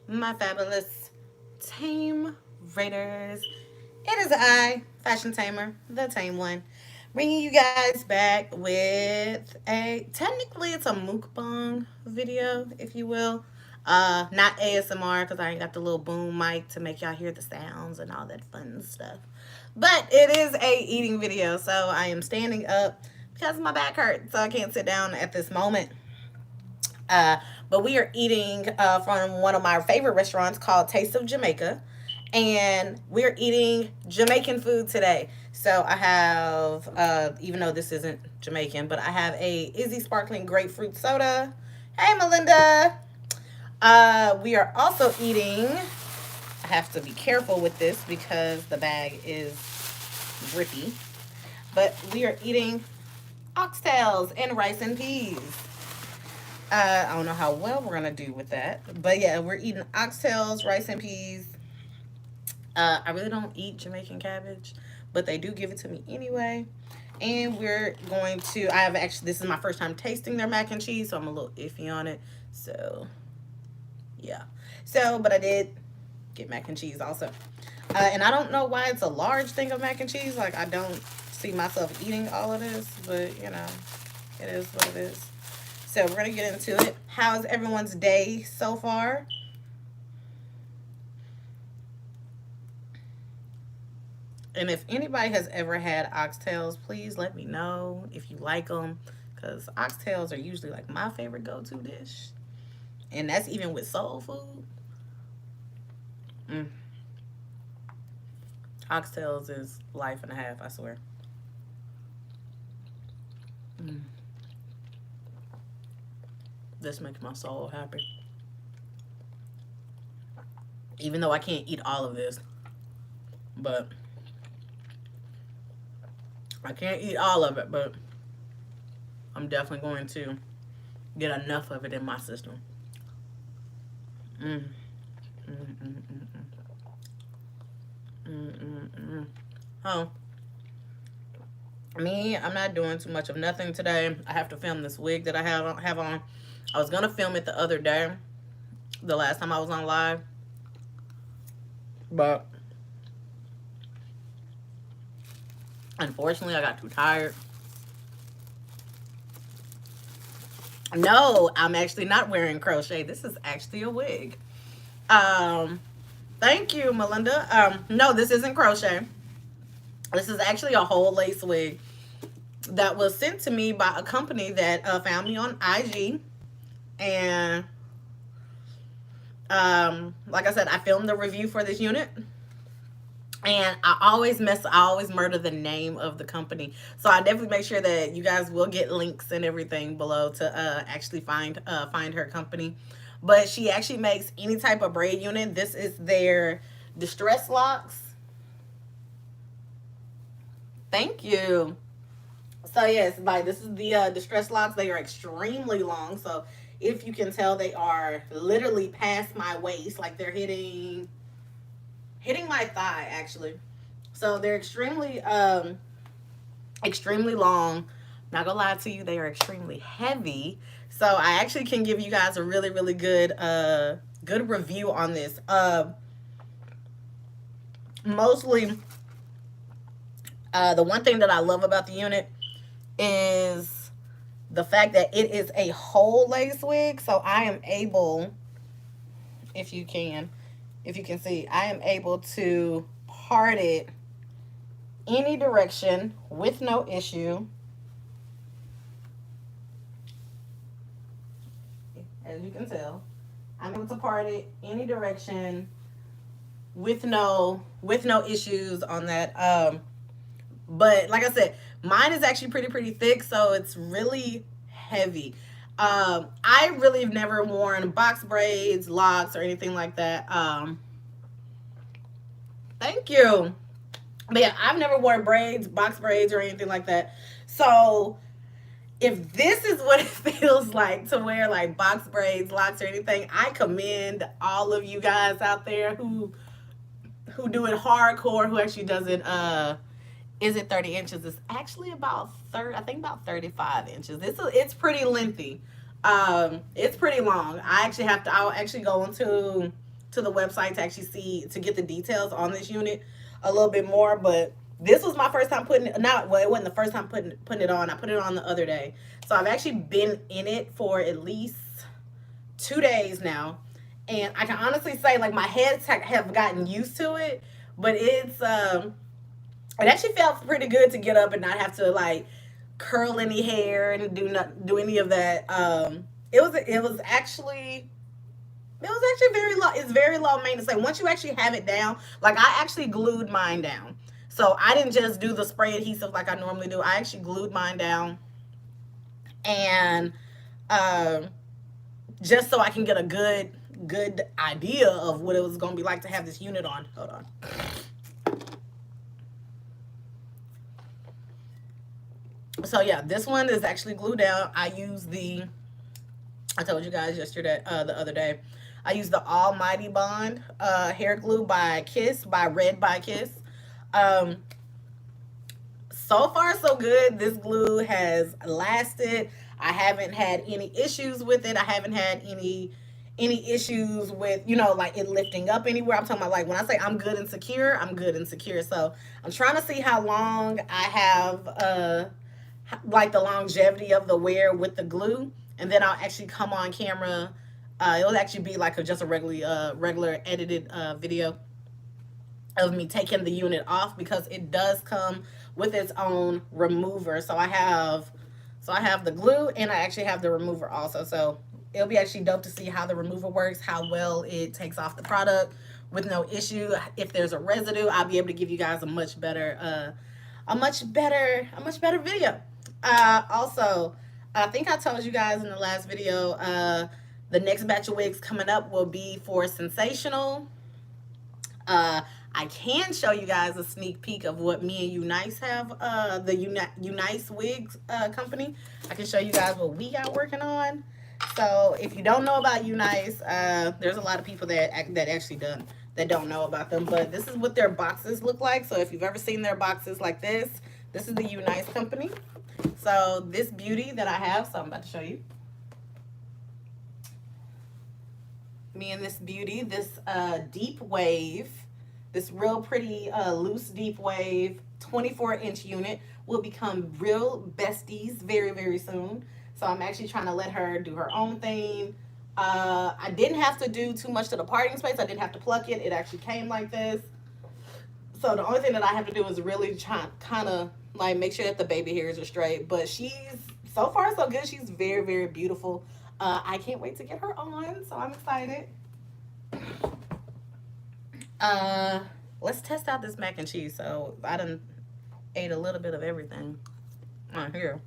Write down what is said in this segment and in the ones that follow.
my fabulous Tame Raiders. It is I, Fashion Tamer, the Tame One, bringing you guys back with technically it's a mukbang video, if you will. Not ASMR because I ain't got the little boom mic to make y'all hear the sounds and all that fun stuff. But it is a eating video, so I am standing up because my back hurts, so I can't sit down at this moment. Uh, but we are eating from one of my favorite restaurants called Taste of Jamaica. And we're eating Jamaican food today. So I have, even though this isn't Jamaican, but I have a Izzy Sparkling Grapefruit Soda. Hey, Melinda. We are also eating, I have to be careful with this because the bag is grippy. But we are eating oxtails and rice and peas. I don't know how well we're gonna do with that, but yeah, we're eating oxtails, rice and peas. I really don't eat Jamaican cabbage, but they do give it to me anyway. And we're going to. I have actually. This is my first time tasting their mac and cheese, so I'm a little iffy on it. So, yeah. So, but I did get mac and cheese also, and I don't know why it's a large thing of mac and cheese. Like I don't see myself eating all of this, but it is what it is. So we're gonna get into it. How's everyone's day so far? And if anybody has ever had oxtails, please let me know if you like them, because oxtails are usually like my favorite go-to dish, and that's even with soul food. Mm. Oxtails is life and a half, I swear. Mm. This makes my soul happy. Even though I can't eat all of this, but I can't eat all of it, but I'm definitely going to get enough of it in my system. Mm. Mm, mm, mm, mm. Mm, mm, mm. Oh, me, I'm not doing too much of nothing today. I have to film this wig that I have on. I was gonna film it the other day, the last time I was on live, but unfortunately I got too tired. No, I'm actually not wearing crochet. This is actually a wig. Um, Thank you, Melinda. No, this isn't crochet. This is actually a whole lace wig that was sent to me by a company that found me on IG. And like I said, I filmed the review for this unit. And I always murder the name of the company. So I definitely make sure that you guys will get links and everything below to actually find her company. But she actually makes any type of braid unit. This is their distress locks. Thank you. So yes, like this is the distress locks. They are extremely long. So if you can tell, they are literally past my waist. Like they're hitting my thigh actually. So they're extremely long. Not gonna lie to you, they are extremely heavy. So I actually can give you guys a really good good review on this. Mostly the one thing that I love about the unit is the fact that it is a whole lace wig. So I am able, if you can, if you can see, I am able to part it any direction with no issue. As you can tell, I'm able to part it any direction with no issues on that. But like I said, mine is actually pretty thick, so it's really heavy. I really have never worn box braids, locks, or anything like that. Thank you. But yeah, I've never worn braids, box braids, or anything like that. So if this is what it feels like to wear like box braids, locks, or anything, I commend all of you guys out there who do it hardcore, who actually does it. Is it 30 inches? It's actually about 30. I think about 35 inches. It's pretty lengthy. It's pretty long. I'll actually go into to the website to actually see, to get the details on this unit a little bit more. But this was my first time putting it, not, well, it wasn't the first time putting it on. I put it on the other day. So I've actually been in it for at least 2 days now. And I can honestly say, like, my heads have gotten used to it, but it actually felt pretty good to get up and not have to like curl any hair and do any of that. It was actually very low. It's very low maintenance. Like, once you actually have it down, like, I actually glued mine down. So I didn't just do the spray adhesive like I normally do. I actually glued mine down, and um, just so I can get a good idea of what it was gonna be like to have this unit on. Hold on. So yeah, this one is actually glued down. I told you guys yesterday, the other day, I used the Almighty Bond hair glue by Kiss, by Red by Kiss. Um, so far so good. This glue has lasted. I haven't had any issues with it. I haven't had any issues with, like, it lifting up anywhere. I'm talking about, like, when I say I'm good and secure, I'm good and secure. So I'm trying to see how long I have, like, the longevity of the wear with the glue, and then I'll actually come on camera. It'll actually be like just a regular edited video of me taking the unit off, because it does come with its own remover. So I have the glue, and I actually have the remover also. So it'll be actually dope to see how the remover works, how well it takes off the product with no issue. If there's a residue, I'll be able to give you guys a much better video. Also, I think I told you guys in the last video, the next batch of wigs coming up will be for Sensational. I can show you guys a sneak peek of what me and Unice have, the Unice Wigs company. I can show you guys what we got working on. So if you don't know about Unice, there's a lot of people that actually don't know about them. But this is what their boxes look like. So if you've ever seen their boxes like this is the Unice company. So this beauty that I have, so I'm about to show you. Me and this beauty, this deep wave, this real pretty loose deep wave 24-inch unit will become real besties very, very soon. So I'm actually trying to let her do her own thing. I didn't have to do too much to the parting space. I didn't have to pluck it. It actually came like this. So the only thing that I have to do is really try, kind of like make sure that the baby hairs are straight. But she's, so far so good. She's very, very beautiful. I can't wait to get her on, so I'm excited. Let's test out this mac and cheese. So I done ate a little bit of everything on here.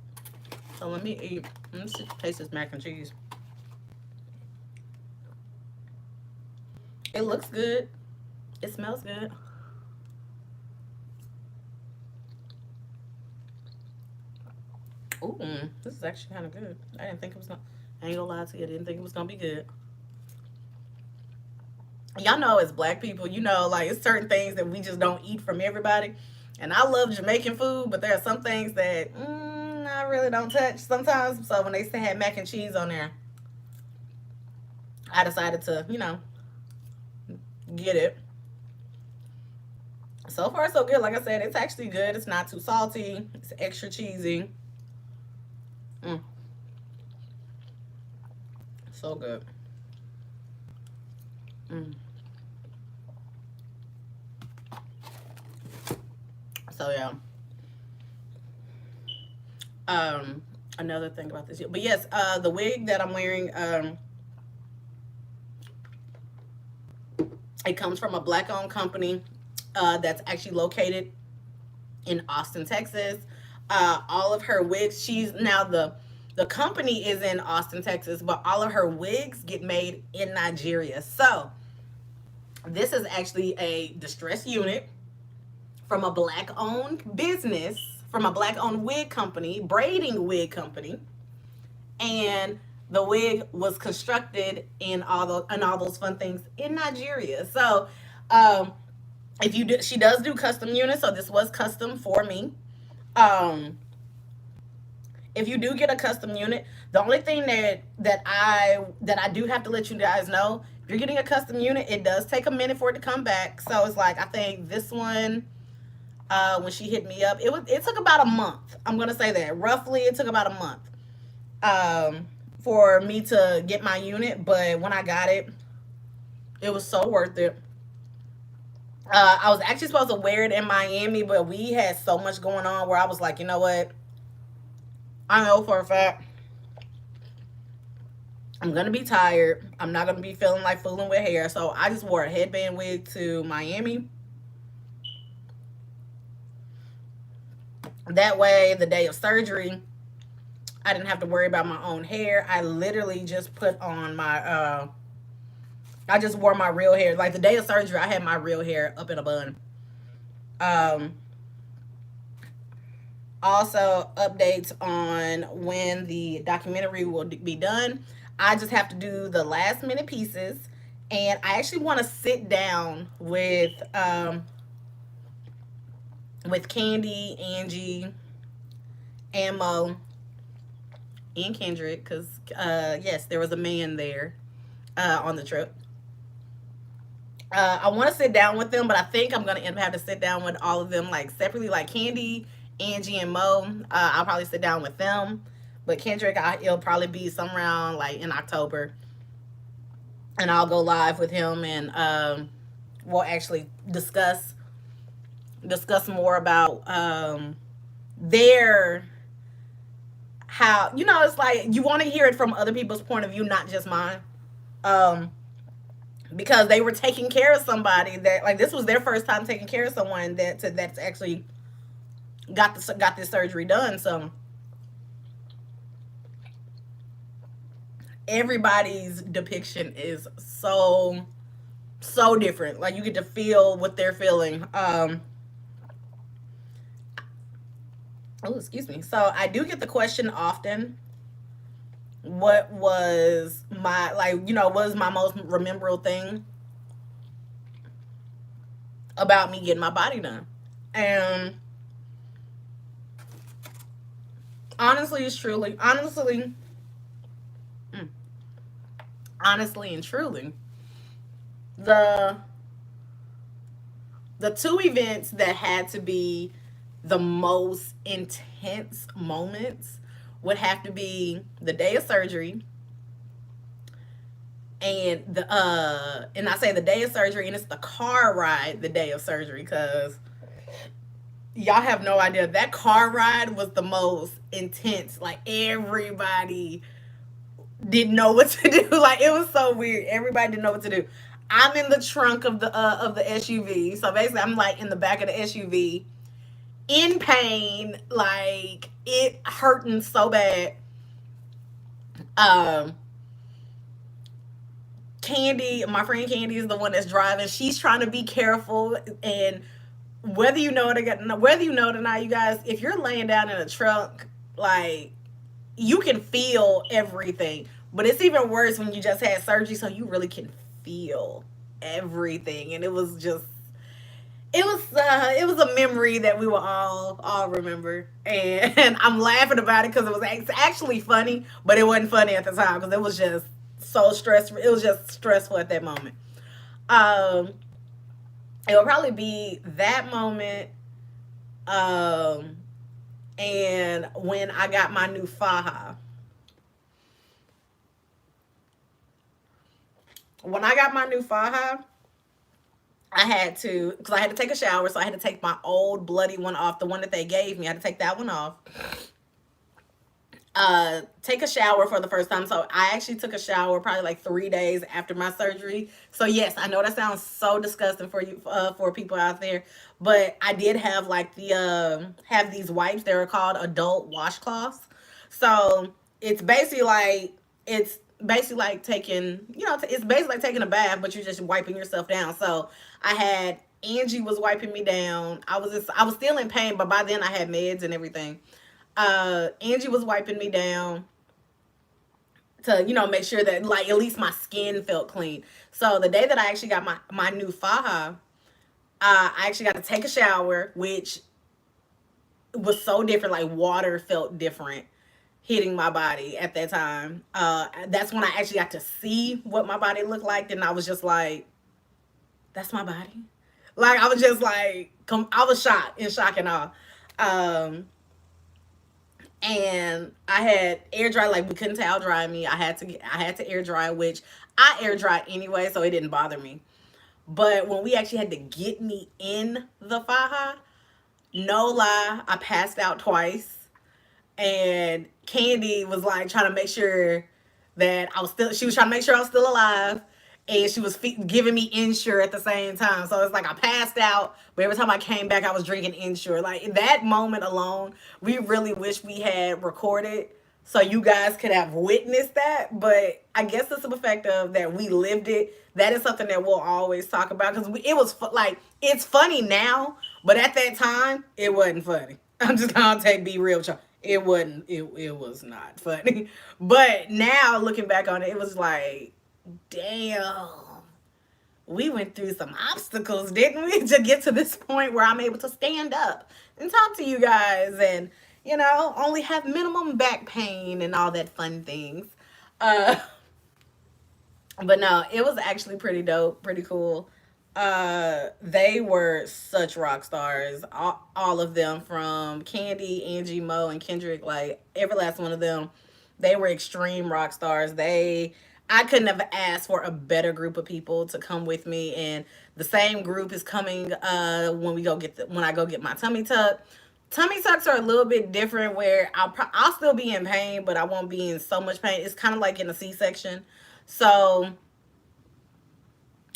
So let me taste this mac and cheese. It looks good. It smells good. Ooh, this is actually kind of good. I didn't think it was gonna. I ain't gonna lie to you. I didn't think it was gonna be good. Y'all know, as black people, like, it's certain things that we just don't eat from everybody. And I love Jamaican food, but there are some things that I really don't touch sometimes. So when they say had mac and cheese on there, I decided to, get it. So far, so good. Like I said, it's actually good. It's not too salty. It's extra cheesy. So good. So yeah. Another thing about this, but yes, the wig that I'm wearing, it comes from a black-owned company that's actually located in Austin, Texas. All of her wigs, she's now the company is in Austin, Texas, but all of her wigs get made in Nigeria. So this is actually a distressed unit from a black-owned business, from a black-owned wig company, braiding wig company, and the wig was constructed in all those fun things in Nigeria. So, she does do custom units. So this was custom for me. If you do get a custom unit, the only thing that I do have to let you guys know If you're getting a custom unit, it does take a minute for it to come back. So it's like, I think this one, when she hit me up, it took about a month. I'm gonna say that roughly it took about a month for me to get my unit. But when I got it, it was so worth it. I was actually supposed to wear it in Miami, but we had so much going on where I was like, you know what? I know for a fact I'm gonna be tired. I'm not gonna be feeling like fooling with hair. So I just wore a headband wig to Miami. That way, the day of surgery, I didn't have to worry about my own hair. I literally just put on my I just wore my real hair. Like the day of surgery, I had my real hair up in a bun. Um Also, updates on when the documentary will be done. I just have to do the last minute pieces, and I actually want to sit down with Candy, Angie, and Mo, and Kendrick, because yes, there was a man there on the trip. I want to sit down with them, but I think I'm gonna end up having to sit down with all of them like separately, like Candy, Angie, and Mo. I'll probably sit down with them, but Kendrick, it'll probably be somewhere around like in October, and I'll go live with him, and we'll actually discuss more about their how it's like you want to hear it from other people's point of view, not just mine. Um, because they were taking care of somebody that like this was their first time taking care of someone that's actually got this surgery done. So everybody's depiction is so different. Like you get to feel what they're feeling. Oh, excuse me. So I do get the question often, what was my like what was my most memorable thing about me getting my body done? And honestly, it's truly, mm, honestly and truly, the the two events that had to be the most intense moments would have to be the day of surgery, and I say the day of surgery, and it's the car ride the day of surgery, because y'all have no idea, that car ride was the most intense. Like everybody didn't know what to do. Like it was so weird. Everybody didn't know what to do. I'm in the trunk of the SUV. So basically I'm like in the back of the SUV in pain, like it hurting so bad. Um Candy, my friend Candy is the one that's driving. She's trying to be careful, and whether you know it or not, you guys, if you're laying down in a truck, like you can feel everything. But it's even worse when you just had surgery, so you really can feel everything. And it was a memory that we will all remember, and I'm laughing about it because it was actually funny, but it wasn't funny at the time because it was just so stressful. It was just stressful at that moment. Um, it will probably be that moment, um, and when I got my new faja. When I got my new faja, I had to, because I had to take a shower, so I had to take my old bloody one off, the one that they gave me. I had to take that one off. Take a shower for the first time. So I actually took a shower probably like 3 days after my surgery. So yes, I know that sounds so disgusting for you, for people out there, but I did have like have these wipes. They were called adult washcloths. So it's basically like taking, it's basically like taking a bath, but you're just wiping yourself down. So I had Angie was wiping me down. I was still in pain, but by then I had meds and everything. Angie was wiping me down to make sure that like at least my skin felt clean. So the day that I actually got my new faja, I actually got to take a shower, which was so different. Like water felt different. hitting my body at that time. That's when I actually got to see what my body looked like. And I was just like, that's my body. Like, I was just like, I was shocked, in shock and awe. Um, and I had air dry. Like, we couldn't towel dry me. I had to air dry, which I air dry anyway, so it didn't bother me. But when we actually had to get me in the faja, no lie, I passed out twice. And Candy was like trying to make sure that I was still. She was trying to make sure I was still alive, and she was giving me Ensure at the same time. So it's like I passed out, but every time I came back, I was drinking Ensure. Like in that moment alone, we really wish we had recorded so you guys could have witnessed that. But I guess it's the effect of that we lived it. That is something that we'll always talk about because it was like it's funny now, but at that time it wasn't funny. I'm just gonna be real. It wasn't. It was not funny. But now looking back on it, it was like, damn, we went through some obstacles, didn't we, to get to this point where I'm able to stand up and talk to you guys and, only have minimum back pain and all that fun things. Uh, but no, it was actually pretty dope, pretty cool. They were such rock stars. All of them, from Candy, Angie, Mo, and Kendrick, like every last one of them, they were extreme rock stars. I couldn't have asked for a better group of people to come with me, and the same group is coming when I go get my tummy tuck. Tummy tucks are a little bit different where I'll still be in pain, but I won't be in so much pain. It's kind of like in a C-section. So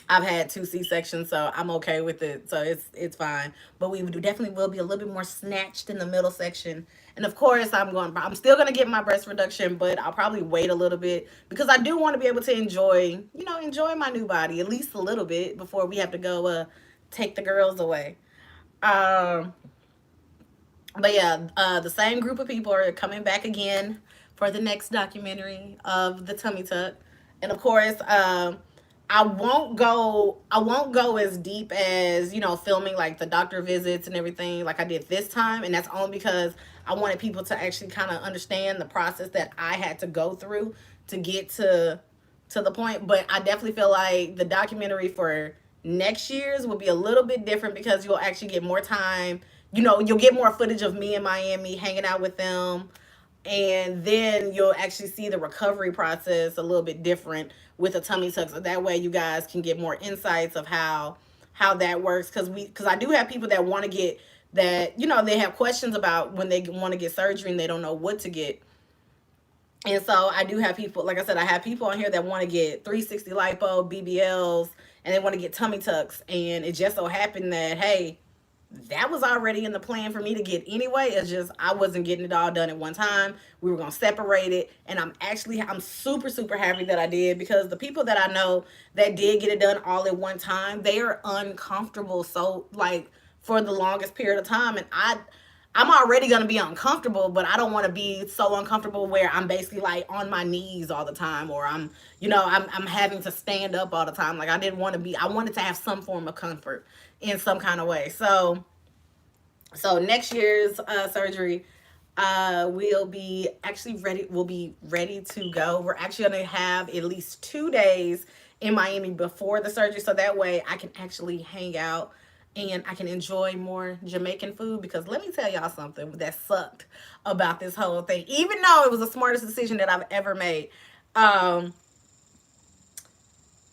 I've had two C-sections, so I'm okay with it. So it's fine. But we definitely will be a little bit more snatched in the middle section. And of course, I'm still gonna get my breast reduction, but I'll probably wait a little bit because I do want to be able to enjoy my new body at least a little bit before we have to go take the girls away. Um, but yeah, the same group of people are coming back again for the next documentary of the tummy tuck, and of course, I won't go as deep as, filming like the doctor visits and everything like I did this time, and that's only because I wanted people to actually kind of understand the process that I had to go through to get to the point. But I definitely feel like the documentary for next year's will be a little bit different because you'll actually get more time. You'll get more footage of me in Miami hanging out with them, and then you'll actually see the recovery process a little bit different with a tummy tuck. So that way you guys can get more insights of how that works. Because I do have people that want to get that, they have questions about when they want to get surgery and they don't know what to get. And so I do have people, like I said, I have people on here that want to get 360 lipo, BBLs, and they want to get tummy tucks. And it just so happened that, hey, that was already in the plan for me to get anyway. It's just I wasn't getting it all done at one time. We were gonna separate it, and I'm super super happy that I did because the people that I know that did get it done all at one time, they are uncomfortable. So like for the longest period of time, and I'm already gonna be uncomfortable, but I don't want to be so uncomfortable where I'm basically like on my knees all the time, or I'm having to stand up all the time. Like I didn't want to be. I wanted to have some form of comfort in some kind of way. So next year's surgery, we'll be actually ready. We'll be ready to go. We're actually gonna have at least 2 days in Miami before the surgery, so that way I can actually hang out and I can enjoy more Jamaican food. Because let me tell y'all something that sucked about this whole thing. Even though it was the smartest decision that I've ever made, um,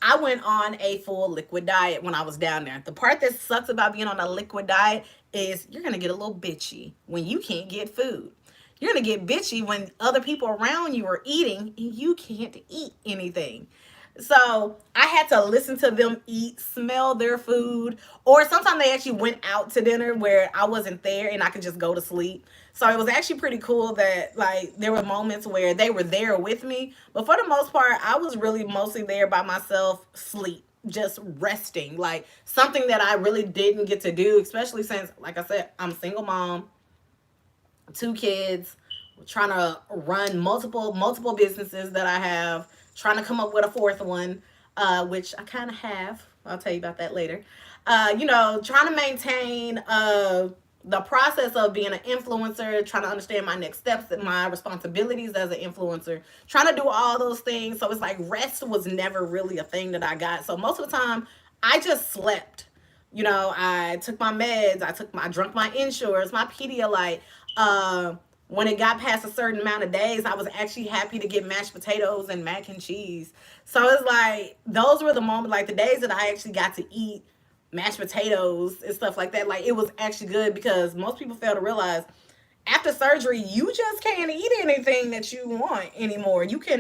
I went on a full liquid diet when I was down there. The part that sucks about being on a liquid diet is you're going to get a little bitchy when you can't get food. You're going to get bitchy when other people around you are eating and you can't eat anything. So I had to listen to them eat, smell their food, or sometimes they actually went out to dinner where I wasn't there and I could just go to sleep. So it was actually pretty cool that like there were moments where they were there with me, but for the most part, I was really mostly there by myself, sleep, just resting, like something that I really didn't get to do, especially since, like I said, I'm a single mom, two kids, trying to run multiple businesses that I have, trying to come up with a fourth one, which I kind of have. I'll tell you about that later. Trying to maintain the process of being an influencer, trying to understand my next steps and my responsibilities as an influencer, trying to do all those things. So it's like rest was never really a thing that I got. So most of the time, I just slept. You know, I took my meds, I drunk my insurance, my Pedialyte. When it got past a certain amount of days, I was actually happy to get mashed potatoes and mac and cheese. So it's like those were the moments, like the days that I actually got to eat mashed potatoes and stuff like that. Like it was actually good because most people fail to realize after surgery, you just can't eat anything that you want anymore. You get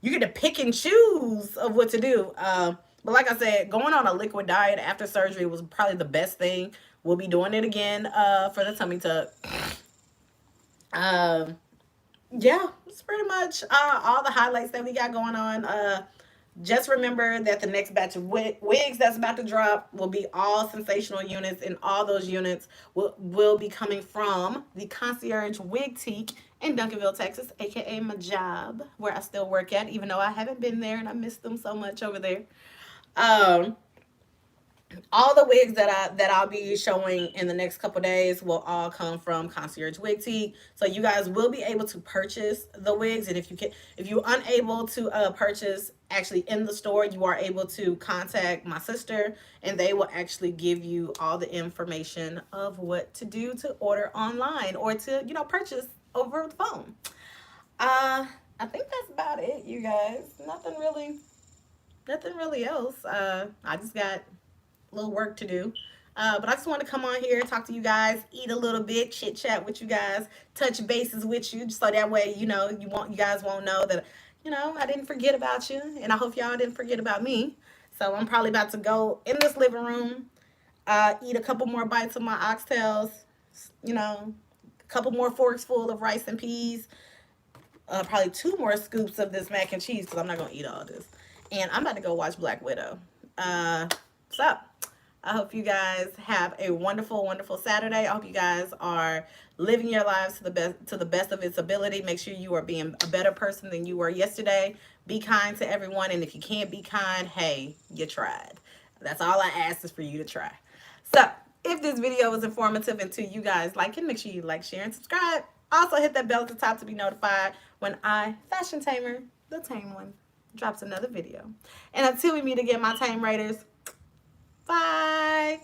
to pick and choose of what to do. But like I said, going on a liquid diet after surgery was probably the best thing. We'll be doing it again for the tummy tuck. Um, yeah, it's pretty much all the highlights that we got going on. Just remember that the next batch of wigs that's about to drop will be all sensational units, and all those units will be coming from the Concierge Wig Teak in Duncanville, Texas, aka my job, where I still work at, even though I haven't been there and I miss them so much over there. Um, all the wigs that I'll be showing in the next couple days will all come from Concierge Wig Tea. So you guys will be able to purchase the wigs, and if you're unable to purchase actually in the store, you are able to contact my sister, and they will actually give you all the information of what to do to order online or to purchase over the phone. I think that's about it, you guys. Nothing really else. I just got little work to do. But I just want to come on here, talk to you guys, eat a little bit, chit chat with you guys, touch bases with you, so that way you guys won't know that I didn't forget about you, and I hope y'all didn't forget about me. So I'm probably about to go in this living room, eat a couple more bites of my oxtails, a couple more forks full of rice and peas, probably two more scoops of this mac and cheese because I'm not gonna eat all this, and I'm about to go watch Black Widow. So I hope you guys have a wonderful, wonderful Saturday. I hope you guys are living your lives to the best of its ability. Make sure you are being a better person than you were yesterday. Be kind to everyone, and if you can't be kind, hey, you tried. That's all I ask is for you to try. So if this video was informative and to you guys like it, make sure you like, share, and subscribe. Also hit that bell at the top to be notified when I, Fashion Tamer, the tame one, drops another video. And until we meet again, my tame raiders, bye.